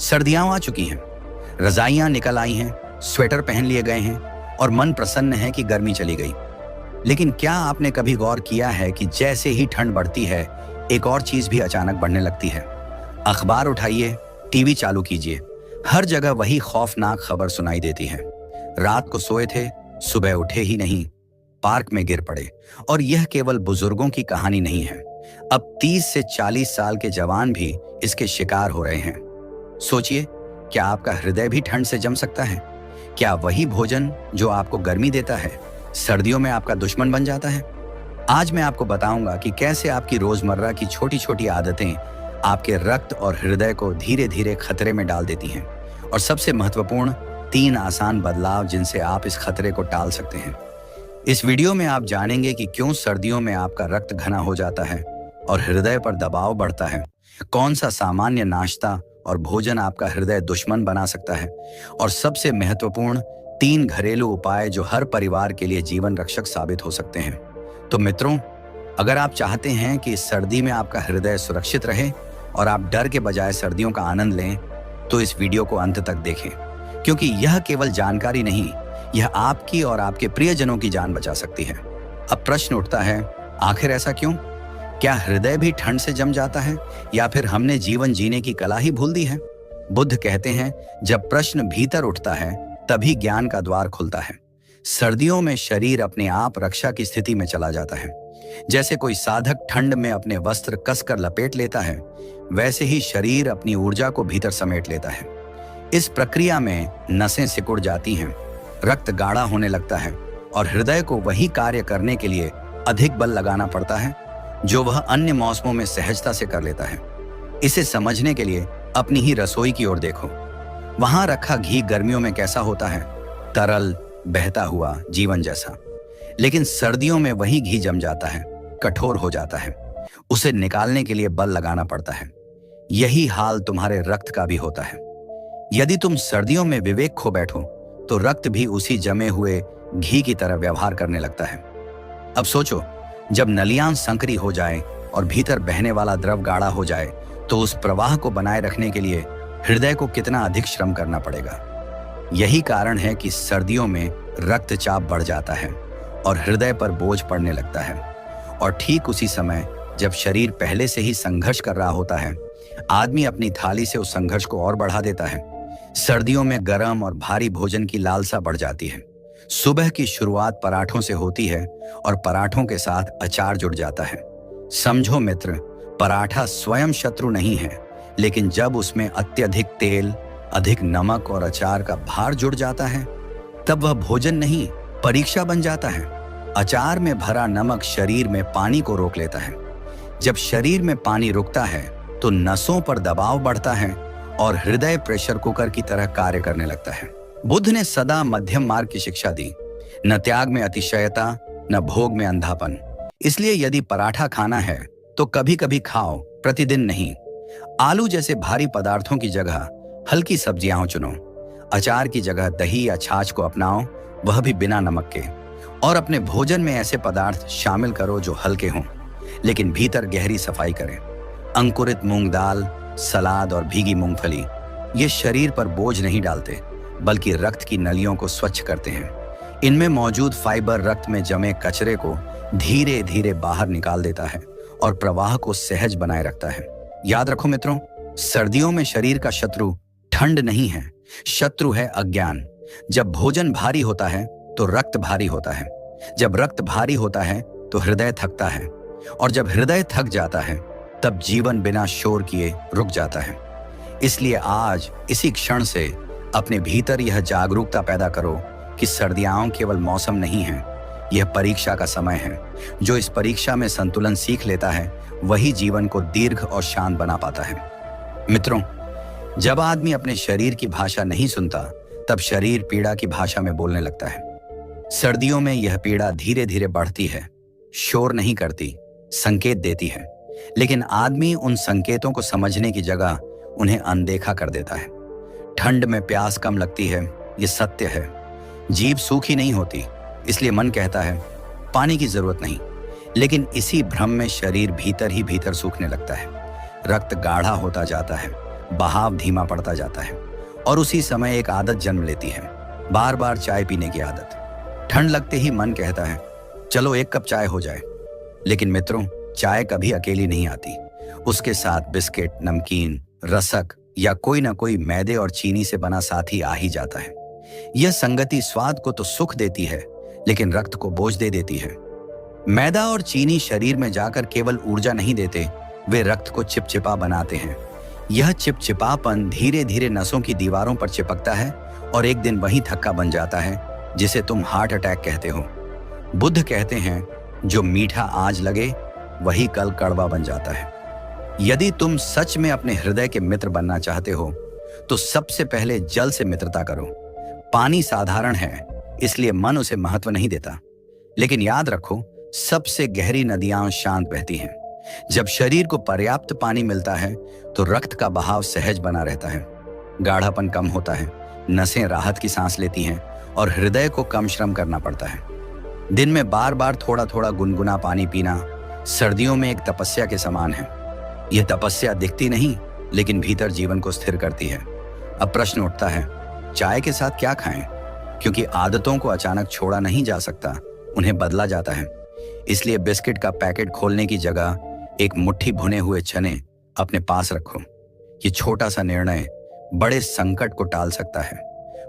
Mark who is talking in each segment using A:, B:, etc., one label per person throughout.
A: सर्दियां आ चुकी हैं, रजाइयां निकल आई हैं, स्वेटर पहन लिए गए हैं और मन प्रसन्न है कि गर्मी चली गई। लेकिन क्या आपने कभी गौर किया है कि जैसे ही ठंड बढ़ती है, एक और चीज भी अचानक बढ़ने लगती है। अखबार उठाइए, टीवी चालू कीजिए, हर जगह वही खौफनाक खबर सुनाई देती है। रात को सोए थे, सुबह उठे ही नहीं, पार्क में गिर पड़े। और यह केवल बुजुर्गों की कहानी नहीं है, अब 30 से 40 साल के जवान भी इसके शिकार हो रहे हैं। सोचिए, क्या आपका हृदय भी ठंड से जम सकता है? क्या वही भोजन जो आपको गर्मी देता है, सर्दियों में आपका दुश्मन बन जाता है? आज मैं आपको बताऊंगा कि कैसे आपकी रोजमर्रा की छोटी छोटी आदतें आपके रक्त और हृदय को धीरे धीरे खतरे में डाल देती हैं, और सबसे महत्वपूर्ण 3 आसान बदलाव जिनसे आप इस खतरे को टाल सकते हैं। इस वीडियो में आप जानेंगे कि क्यों सर्दियों में आपका रक्त घना हो जाता है और हृदय पर दबाव बढ़ता है, कौन सा सामान्य नाश्ता और भोजन आपका हृदय दुश्मन बना सकता है, और सबसे महत्वपूर्ण 3 घरेलू उपाय जो हर परिवार के लिए जीवन रक्षक साबित हो सकते हैं। तो मित्रों, अगर आप चाहते हैं कि इस सर्दी में आपका हृदय सुरक्षित रहे और आप डर के बजाय सर्दियों का आनंद लें, तो इस वीडियो को अंत तक देखें, क्योंकि यह केवल जानकारी नहीं, यह आपकी और आपके प्रियजनों की जान बचा सकती है। अब प्रश्न उठता है, आखिर ऐसा क्यों? क्या हृदय भी ठंड से जम जाता है, या फिर हमने जीवन जीने की कला ही भूल दी है? बुद्ध कहते हैं, जब प्रश्न भीतर उठता है तभी ज्ञान का द्वार खुलता है। सर्दियों में शरीर अपने आप रक्षा की स्थिति में चला जाता है। जैसे कोई साधक ठंड में अपने वस्त्र कसकर लपेट लेता है, वैसे ही शरीर अपनी ऊर्जा को भीतर समेट लेता है। इस प्रक्रिया में नसें सिकुड़ जाती हैं, रक्त गाढ़ा होने लगता है और हृदय को वही कार्य करने के लिए अधिक बल लगाना पड़ता है जो वह अन्य मौसमों में सहजता से कर लेता है। इसे समझने के लिए अपनी ही रसोई की ओर देखो। वहां रखा घी गर्मियों में कैसा होता है? तरल, बहता हुआ, जीवन जैसा। लेकिन सर्दियों में वही घी जम जाता है, कठोर हो जाता है, उसे निकालने के लिए बल लगाना पड़ता है। यही हाल तुम्हारे रक्त का भी होता है। यदि तुम सर्दियों में विवेक खो बैठो तो रक्त भी उसी जमे हुए घी की तरह व्यवहार करने लगता है। अब सोचो, जब नलियां संकरी हो जाए और भीतर बहने वाला द्रव गाढ़ा हो जाए, तो उस प्रवाह को बनाए रखने के लिए हृदय को कितना अधिक श्रम करना पड़ेगा। यही कारण है कि सर्दियों में रक्तचाप बढ़ जाता है और हृदय पर बोझ पड़ने लगता है। और ठीक उसी समय जब शरीर पहले से ही संघर्ष कर रहा होता है, आदमी अपनी थाली से उस संघर्ष को और बढ़ा देता है। सर्दियों में गर्म और भारी भोजन की लालसा बढ़ जाती है। सुबह की शुरुआत पराठों से होती है और पराठों के साथ अचार जुड़ जाता है। समझो मित्र, पराठा स्वयं शत्रु नहीं है, लेकिन जब उसमें अत्यधिक तेल, अधिक नमक और अचार का भार जुड़ जाता है, तब वह भोजन नहीं, परीक्षा बन जाता है। अचार में भरा नमक शरीर में पानी को रोक लेता है। जब शरीर में पानी रुकता है तो नसों पर दबाव बढ़ता है और हृदय प्रेशर कुकर की तरह कार्य करने लगता है। बुद्ध ने सदा मध्यम मार्ग की शिक्षा दी, न त्याग में अतिशयता, न भोग में अंधापन। इसलिए यदि पराठा खाना है तो कभी कभी खाओ, प्रतिदिन नहीं। आलू जैसे भारी पदार्थों की जगह हल्की सब्जियां चुनो। अचार की जगह दही या छाछ को अपनाओ, वह भी बिना नमक के। और अपने भोजन में ऐसे पदार्थ शामिल करो जो हल्के हों, लेकिन भीतर गहरी सफाई करें। अंकुरित मूंग दाल, सलाद और भीगी मूंगफली ये शरीर पर बोझ नहीं डालते, बल्कि रक्त की नलियों को स्वच्छ करते हैं। इनमें मौजूद फाइबर रक्त में जमे कचरे को धीरे धीरे बाहर निकाल देता है और प्रवाह को सहज बनाए रखता है। याद रखो मित्रों, सर्दियों में शरीर का शत्रु ठंड नहीं है, शत्रु है अज्ञान। जब भोजन भारी होता है तो रक्त भारी होता है, जब रक्त भारी होता है तो हृदय थकता है, और जब हृदय थक जाता है तब जीवन बिना शोर किए रुक जाता है। इसलिए आज इसी क्षण से अपने भीतर यह जागरूकता पैदा करो कि सर्दियां केवल मौसम नहीं है, यह परीक्षा का समय है। जो इस परीक्षा में संतुलन सीख लेता है वही जीवन को दीर्घ और शांत बना पाता है। मित्रों, जब आदमी अपने शरीर की भाषा नहीं सुनता, तब शरीर पीड़ा की भाषा में बोलने लगता है। सर्दियों में यह पीड़ा धीरे धीरे बढ़ती है, शोर नहीं करती, संकेत देती है। लेकिन आदमी उन संकेतों को समझने की जगह उन्हें अनदेखा कर देता है। ठंड में प्यास कम लगती है, ये सत्य है। जीभ सूखी नहीं होती, इसलिए मन कहता है पानी की जरूरत नहीं। लेकिन इसी भ्रम में शरीर भीतर ही भीतर सूखने लगता है। रक्त गाढ़ा होता जाता है, बहाव धीमा पड़ता जाता है और उसी समय एक आदत जन्म लेती है, बार बार चाय पीने की आदत। ठंड लगते ही मन कहता है चलो एक कप चाय हो जाए। लेकिन मित्रों, चाय कभी अकेली नहीं आती, उसके साथ बिस्किट, नमकीन, रसक या कोई ना कोई मैदे और चीनी से बना साथी आ ही जाता है। यह संगति स्वाद को तो सुख देती है, लेकिन रक्त को बोझ दे देती है। मैदा और चीनी शरीर में जाकर केवल ऊर्जा नहीं देते, वे रक्त को चिपचिपा बनाते हैं। यह चिपचिपापन धीरे धीरे नसों की दीवारों पर चिपकता है और एक दिन वही थक्का बन जाता है जिसे तुम हार्ट अटैक कहते हो। बुद्ध कहते हैं जो मीठा आज लगे वही कल कड़वा बन जाता है। यदि तुम सच में अपने हृदय के मित्र बनना चाहते हो तो सबसे पहले जल से मित्रता करो। पानी साधारण है, इसलिए मन उसे महत्व नहीं देता, लेकिन याद रखो सबसे गहरी नदियां शांत बहती हैं। जब शरीर को पर्याप्त पानी मिलता है तो रक्त का बहाव सहज बना रहता है, गाढ़ापन कम होता है, नसें राहत की सांस लेती हैं और हृदय को कम श्रम करना पड़ता है। दिन में बार बार थोड़ा थोड़ा गुनगुना पानी पीना सर्दियों में एक तपस्या के समान है। यह तपस्या दिखती नहीं, लेकिन भीतर जीवन को स्थिर करती है। अब प्रश्न उठता है चाय के साथ क्या खाएं? क्योंकि आदतों को अचानक छोड़ा नहीं जा सकता, उन्हें बदला जाता है। इसलिए बिस्किट का पैकेट खोलने की जगह एक मुट्ठी भुने हुए चने अपने पास रखो। ये छोटा सा निर्णय बड़े संकट को टाल सकता है।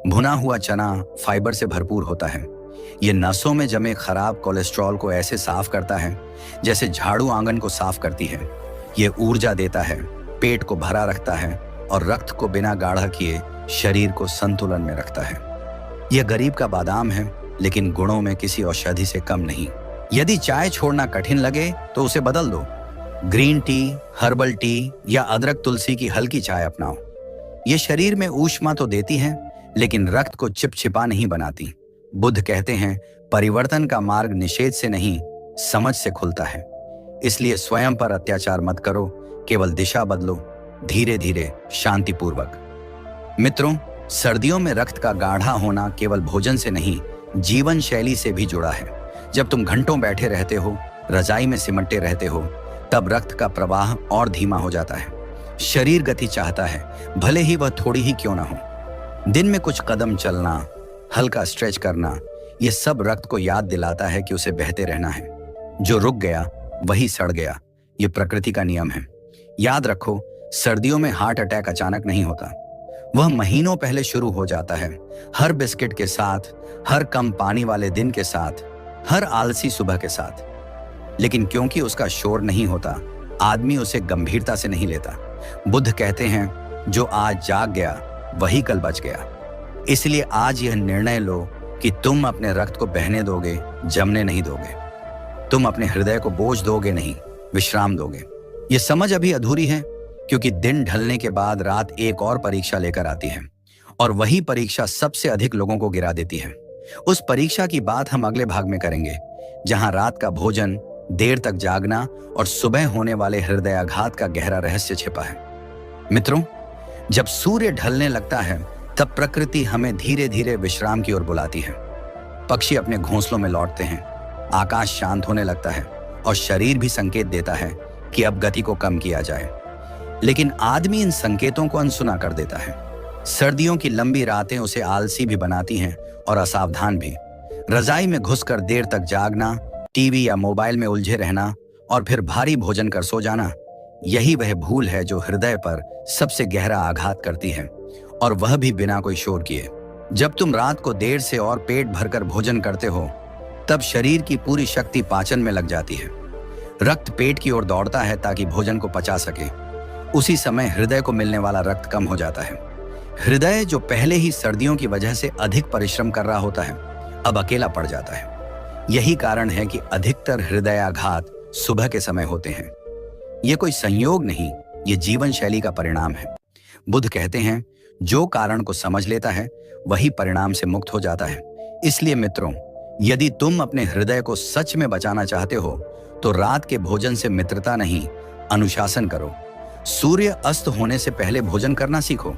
A: भुना हुआ चना फाइबर से भरपूर होता है। ये नसों में जमे खराब कोलेस्ट्रॉल को ऐसे साफ करता है जैसे झाड़ू आंगन को साफ करती है। ये ऊर्जा देता है, पेट को भरा रखता है और रक्त को बिना गाढ़ा किए शरीर को संतुलन में रखता है। यह गरीब का बादाम है, लेकिन गुणों में किसी औषधि से कम नहीं। यदि चाय छोड़ना कठिन लगे तो उसे बदल दो। ग्रीन टी, हर्बल टी या अदरक तुलसी की हल्की चाय अपनाओ। ये शरीर में ऊष्मा तो देती है, लेकिन रक्त को चिपचिपा नहीं बनाती। बुद्ध कहते हैं परिवर्तन का मार्ग निषेध से नहीं, समझ से खुलता है। इसलिए स्वयं पर अत्याचार मत करो, केवल दिशा बदलो, धीरे धीरे, शांतिपूर्वक। मित्रों, सर्दियों में रक्त का गाढ़ा होना केवल भोजन से नहीं, जीवन शैली से भी जुड़ा है। जब तुम घंटों बैठे रहते हो, रजाई में सिमटे रहते हो, तब रक्त का प्रवाह और धीमा हो जाता है। शरीर गति चाहता है, भले ही वह थोड़ी ही क्यों ना हो। दिन में कुछ कदम चलना, हल्का स्ट्रेच करना, यह सब रक्त को याद दिलाता है कि उसे बहते रहना है। जो रुक गया वही सड़ गया, ये प्रकृति का नियम है। याद रखो, सर्दियों में हार्ट अटैक अचानक नहीं होता, वह महीनों पहले शुरू हो जाता है। हर बिस्किट के साथ, हर कम पानी वाले दिन के साथ, हर आलसी सुबह के साथ। लेकिन क्योंकि उसका शोर नहीं होता, आदमी उसे गंभीरता से नहीं लेता। बुद्ध कहते हैं जो आज जाग गया वही कल बच गया। इसलिए आज यह निर्णय लो कि तुम अपने रक्त को बहने दोगे, जमने नहीं दोगे। तुम अपने हृदय को बोझ दोगे नहीं, विश्राम दोगे। यह समझ अभी अधूरी है, क्योंकि दिन ढलने के बाद रात एक और परीक्षा लेकर आती है, और वही परीक्षा सबसे अधिक लोगों को गिरा देती है। उस परीक्षा की बात हम अगले भाग में करेंगे, जहां रात का भोजन, देर तक जागना और सुबह होने वाले हृदयाघात का गहरा रहस्य छिपा है। मित्रों, जब सूर्य ढलने लगता है तब प्रकृति हमें धीरे धीरे विश्राम की ओर बुलाती है। पक्षी अपने घोंसलों में लौटते हैं, आकाश शांत होने लगता है और शरीर भी संकेत देता है कि अब गति को कम किया जाए। लेकिन आदमी इन संकेतों को अनसुना कर देता है। सर्दियों की लंबी रातें उसे आलसी भी बनाती हैं और असावधान भी। रजाई में घुसकर देर तक जागना, टीवी या मोबाइल में उलझे रहना और फिर भारी भोजन कर सो जाना, यही वह भूल है जो हृदय पर सबसे गहरा आघात करती है, और वह भी बिना कोई शोर किए। जब तुम रात को देर से और पेट भरकर भोजन करते हो, तब शरीर की पूरी शक्ति पाचन में लग जाती है। रक्त पेट की ओर दौड़ता है ताकि भोजन को पचा सके। उसी समय हृदय को मिलने वाला रक्त कम हो जाता है। हृदय, जो पहले ही सर्दियों की वजह से अधिक परिश्रम कर रहा होता है, अब अकेला पड़ जाता है। यही कारण है कि अधिकतर हृदयाघात सुबह के समय होते हैं। यह कोई संयोग नहीं, ये जीवन शैली का परिणाम है। बुद्ध कहते हैं जो कारण को समझ लेता है वही परिणाम से मुक्त हो जाता है। इसलिए मित्रों, यदि तुम अपने हृदय को सच में बचाना चाहते हो तो रात के भोजन से मित्रता नहीं, अनुशासन करो। सूर्य अस्त होने से पहले भोजन करना सीखो।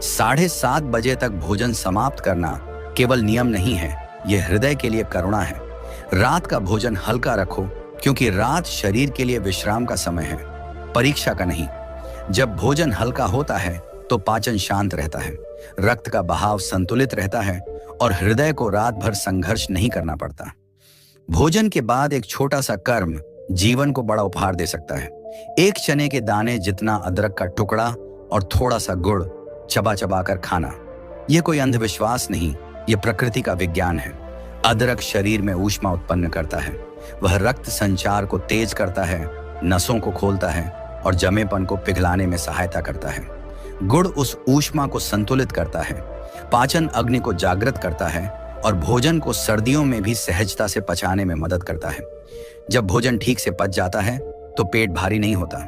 A: 7:30 बजे तक भोजन समाप्त करना केवल नियम नहीं है, यह हृदय के लिए करुणा है। रात का भोजन हल्का रखो, क्योंकि रात शरीर के लिए विश्राम का समय है, परीक्षा का नहीं। जब भोजन हल्का होता है तो पाचन शांत रहता है, रक्त का बहाव संतुलित रहता है और हृदय को रात भर संघर्ष नहीं करना पड़ता। भोजन के बाद एक छोटा सा कर्म जीवन को बड़ा उपहार दे सकता है। एक चने के दाने जितना अदरक का टुकड़ा और थोड़ा सा गुड़ चबा चबा कर खाना। यह कोई अंधविश्वास नहीं, यह प्रकृति का विज्ञान है। अदरक शरीर में ऊष्मा उत्पन्न करता है, वह रक्त संचार को तेज करता है, नसों को खोलता है और जमेपन को पिघलाने में सहायता करता है। गुड़ उस ऊष्मा को संतुलित करता है, पाचन अग्नि को जागृत करता है और भोजन को सर्दियों में भी सहजता से पचाने में मदद करता है। जब भोजन ठीक से पच जाता है तो पेट भारी नहीं होता,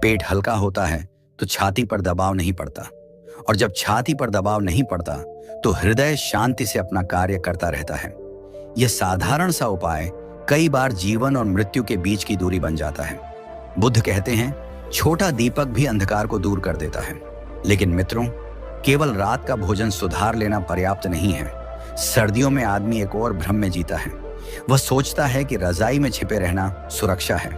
A: पेट हल्का होता है तो छाती पर दबाव नहीं पड़ता, और जब छाती पर दबाव नहीं पड़ता तो हृदय शांति से अपना कार्य करता रहता है। यह साधारण सा उपाय कई बार जीवन और मृत्यु के बीच की दूरी बन जाता है। बुद्ध कहते हैं, छोटा दीपक भी अंधकार को दूर कर देता है। लेकिन मित्रों, केवल रात का भोजन सुधार लेना पर्याप्त नहीं है। सर्दियों में आदमी एक और भ्रम में जीता है। वह सोचता है कि रजाई में छिपे रहना सुरक्षा है,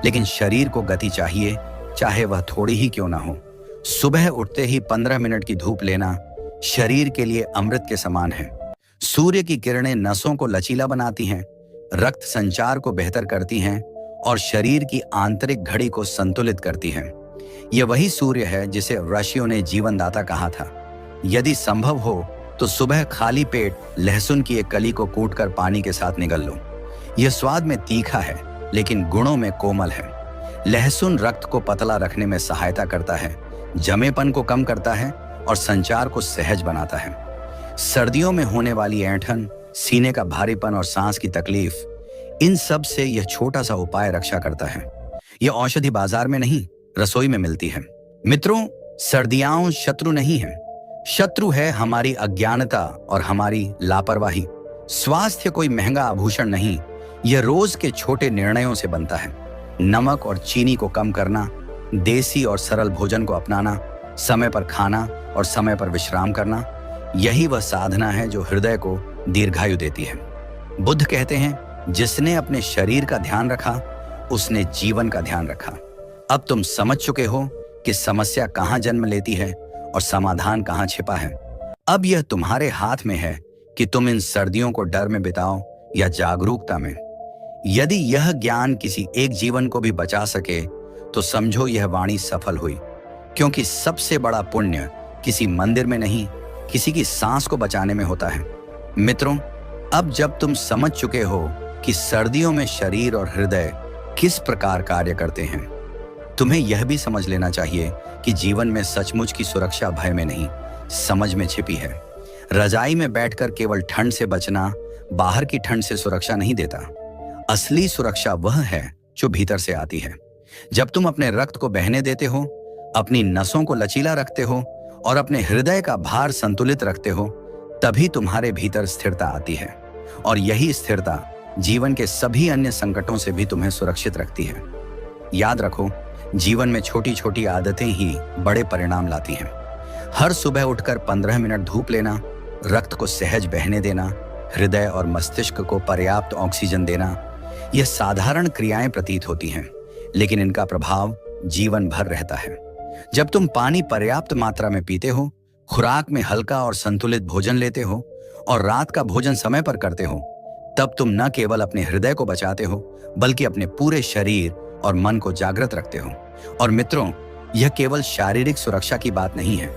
A: लेकिन शरीर को गति चाहिए, चाहे वह थोड़ी ही क्यों ना हो। सुबह उठते ही 15 मिनट की धूप लेना शरीर के लिए अमृत के समान है। सूर्य की किरणें नसों को लचीला बनाती हैं, रक्त संचार को बेहतर करती हैं और शरीर की आंतरिक घड़ी को संतुलित करती हैं। यह वही सूर्य है जिसे ऋषियों ने जीवनदाता कहा था। यदि संभव हो तो सुबह खाली पेट लहसुन की एक कली को कूटकर पानी के साथ निगल लो। यह स्वाद में तीखा है लेकिन गुणों में कोमल है। लहसुन रक्त को पतला रखने में सहायता करता है, जमेपन को कम करता है और संचार को सहज बनाता है। सर्दियों में होने वाली ऐंठन, सीने का भारीपन और सांस की तकलीफ, इन सब से यह छोटा सा उपाय रक्षा करता है। यह औषधि बाजार में नहीं, रसोई में मिलती है। मित्रों, सर्दियां शत्रु नहीं है, शत्रु है हमारी अज्ञानता और हमारी लापरवाही। स्वास्थ्य कोई महंगा आभूषण नहीं, यह रोज के छोटे निर्णयों से बनता है। नमक और चीनी को कम करना, देसी और सरल भोजन को अपनाना, समय पर खाना और समय पर विश्राम करना, यही वह साधना है जो हृदय को दीर्घायु देती है। बुद्ध कहते हैं, जिसने अपने शरीर का ध्यान रखा उसने जीवन का ध्यान रखा। अब तुम समझ चुके हो कि समस्या कहां जन्म लेती है और समाधान कहां छिपा है। अब यह तुम्हारे हाथ में है कि तुम इन सर्दियों को डर में बिताओ या जागरूकता में। यदि यह ज्ञान किसी एक जीवन को भी बचा सके तो समझो यह वाणी सफल हुई, क्योंकि सबसे बड़ा पुण्य किसी मंदिर में नहीं, किसी की सांस को बचाने में होता है। मित्रों, अब जब तुम समझ चुके हो कि सर्दियों में शरीर और हृदय किस प्रकार कार्य करते हैं, तुम्हें यह भी समझ लेना चाहिए कि जीवन में सचमुच की सुरक्षा भय में नहीं, समझ में छिपी है। रजाई में बैठकर केवल ठंड से बचना बाहर की ठंड से सुरक्षा नहीं देता। असली सुरक्षा वह है जो भीतर से आती है। जब तुम अपने रक्त को बहने देते हो, अपनी नसों को लचीला रखते हो और अपने हृदय का भार संतुलित रखते हो, तभी तुम्हारे भीतर स्थिरता आती है, और यही स्थिरता जीवन के सभी अन्य संकटों से भी तुम्हें सुरक्षित रखती है। याद रखो, जीवन में छोटी छोटी आदतें ही बड़े परिणाम लाती हैं। हर सुबह उठकर 15 मिनट धूप लेना, रक्त को सहज बहने देना, हृदय और मस्तिष्क को पर्याप्त ऑक्सीजन देना, यह साधारण क्रियाएं प्रतीत होती हैं, लेकिन इनका प्रभाव जीवन भर रहता है। जब तुम पानी पर्याप्त मात्रा में पीते हो, खुराक में हल्का और संतुलित भोजन लेते हो और रात का भोजन समय पर करते हो, तब तुम न केवल अपने हृदय को बचाते हो बल्कि अपने पूरे शरीर और मन को जागृत रखते हो। और मित्रों, यह केवल शारीरिक सुरक्षा की बात नहीं है।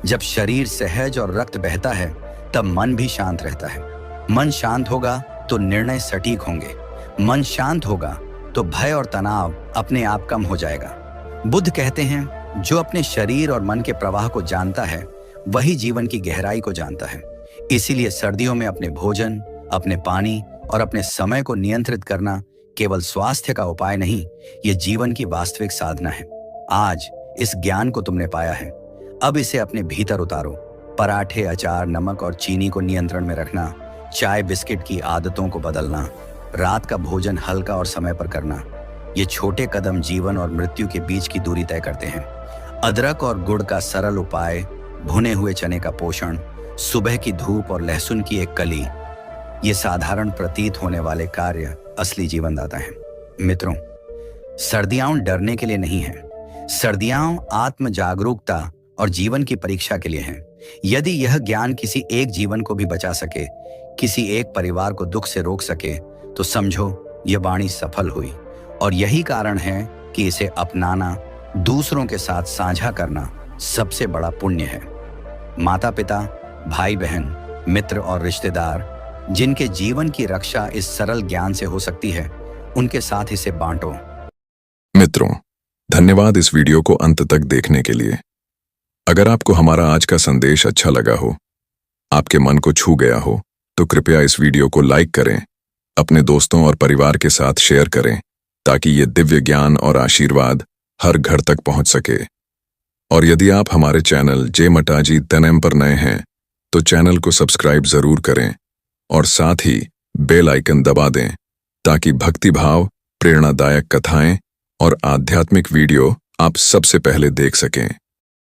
A: जब शरीर सहज और रक्त बहता है तब मन भी शांत रहता है। मन शांत होगा तो निर्णय सटीक होंगे, मन शांत होगा तो भय और तनाव अपने आप कम हो जाएगा। बुद्ध कहते हैं, जो अपने शरीर और मन के प्रवाह को जानता है वही जीवन की गहराई को जानता है। इसीलिए सर्दियों में अपने भोजन, अपने पानी और अपने समय को नियंत्रित करना केवल स्वास्थ्य का उपाय नहीं, ये जीवन की वास्तविक साधना है। आज इस ज्ञान को तुमने पाया है, अब इसे अपने भीतर उतारो। पराठे, अचार, नमक और चीनी को नियंत्रण में रखना, चाय बिस्किट की आदतों को बदलना, रात का भोजन हल्का और समय पर करना, ये छोटे कदम जीवन और मृत्यु के बीच की दूरी तय करते हैं। अदरक और गुड़ का सरल उपाय, भुने हुए चने का पोषण, सुबह की धूप और लहसुन की एक कली, ये साधारण प्रतीत होने वाले कार्य असली जीवनदाता हैं। मित्रों, सर्दियां डरने के लिए नहीं है, सर्दियां आत्म जागरूकता और जीवन की परीक्षा के लिए हैं। यदि यह ज्ञान किसी एक जीवन को भी बचा सके, किसी एक परिवार को दुख से रोक सके, तो समझो यह वाणी सफल हुई। और यही कारण है कि इसे अपनाना, दूसरों के साथ साझा करना सबसे बड़ा पुण्य है। माता पिता, भाई बहन, मित्र और रिश्तेदार जिनके जीवन की रक्षा इस सरल ज्ञान से हो सकती है, उनके साथ इसे बांटो।
B: मित्रों, धन्यवाद इस वीडियो को अंत तक देखने के लिए। अगर आपको हमारा आज का संदेश अच्छा लगा हो, आपके मन को छू गया हो, तो कृपया इस वीडियो को लाइक करें, अपने दोस्तों और परिवार के साथ शेयर करें, ताकि ये दिव्य ज्ञान और आशीर्वाद हर घर तक पहुंच सके। और यदि आप हमारे चैनल जय मटाजी तनम पर नए हैं, तो चैनल को सब्सक्राइब जरूर करें और साथ ही बेल आइकन दबा दें, ताकि भक्ति भाव, प्रेरणादायक कथाएं और आध्यात्मिक वीडियो आप सबसे पहले देख सकें।